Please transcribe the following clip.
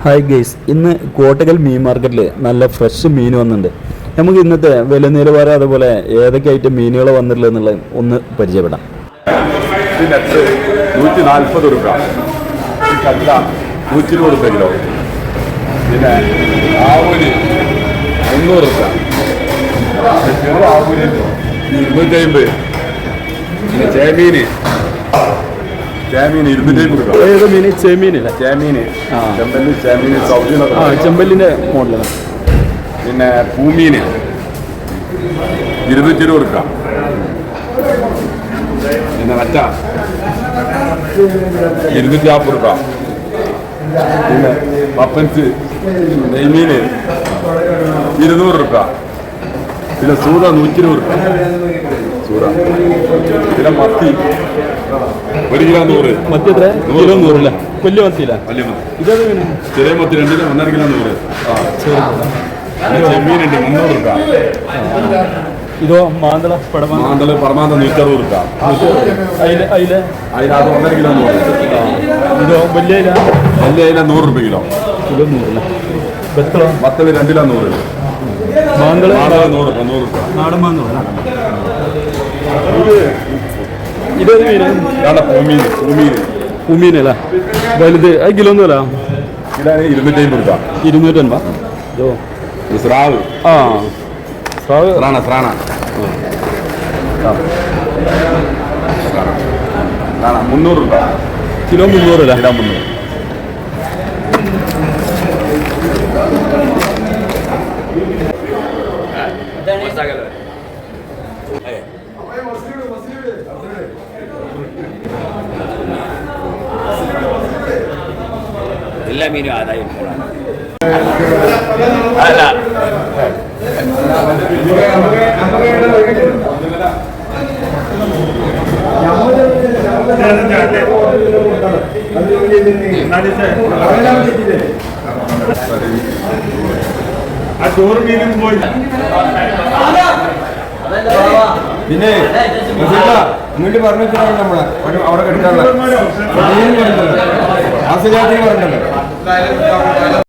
Hi guys, ഇന്ന് കോട്ടകൽ മീൻ മാർക്കറ്റിൽ നല്ല ഫ്രഷ് മീൻ വന്നിട്ടുണ്ട്. നമുക്ക് ഇന്നത്തെ വില നിലവാരം അതുപോലെ ഏതൊക്കെ ഐറ്റം മീനുകൾ വന്നിട്ടുള്ളത് എന്നുള്ളത് ഒന്ന് പരിചയപ്പെടാം. 140 രൂപ, കല്ല 120 രൂപ കിലോ, പിന്നെ ആവൂര് 300 രൂപ, ചെറു ആവൂര് 250, പിന്നെ ചേമീന് 250 രൂപ. ഏത് മീൻ? ചെമ്മീനില്ല, ചേമീന്, ചേമീന് സൗദി ചെമ്പല്ലിൻ്റെ മോഡലാണ്. പിന്നെ പൂമീന് 220 രൂപ, പിന്നെ മറ്റ 250 രൂപ, പിന്നെ പപ്പൻസ് നെയ്മീന് 200 രൂപ, പിന്നെ സൂത 120 രൂപ, സൂത, പിന്നെ മത്തി 1 കിലോ 100. മത്തി എത്ര? കിലോ 100 അല്ലേ? വലിയ മത്തിയില്ല, വലിയ മത്തി. ഇതത് മീൻ ചെറിയ മത്തി 2 കിലോ 1.5 കിലോ 100. ചെമ്മീനുണ്ട് 300 രൂപ. ഇതോ മാന്തള മാന്തള് പരമാന്തം 160 രൂപ. അതിനകത്ത് 1.5 കിലോ 100. ഇതോ വലിയ വലിയ അയില 100 രൂപ കിലോ, കിലോ 100 ബത്തളോ? ബത്തല് 2 കിലോ 100. മാന്തള 100 രൂപ. നാടൻ മാന്തള. ഇതൊരു മീൻ പൂമീന്, പൂമീന് ഉമീനല്ല, വലുത്. അത് കിലോ ഒന്നുമല്ല, കിലോ 250 രൂപ. 250. ഇതോ സ്രാവ്, ആ സ്രാവ്, സ്രാണ സ്രാണ 300 രൂപ കിലോ 300 അല്ല? കിലോ 300. എല്ലാ മീനും ആദായം അല്ല. പിന്നെ ഇങ്ങോട്ട് പറഞ്ഞു നമ്മളെ അവിടെ കിടക്കാനുള്ള പറഞ്ഞല്ലോ.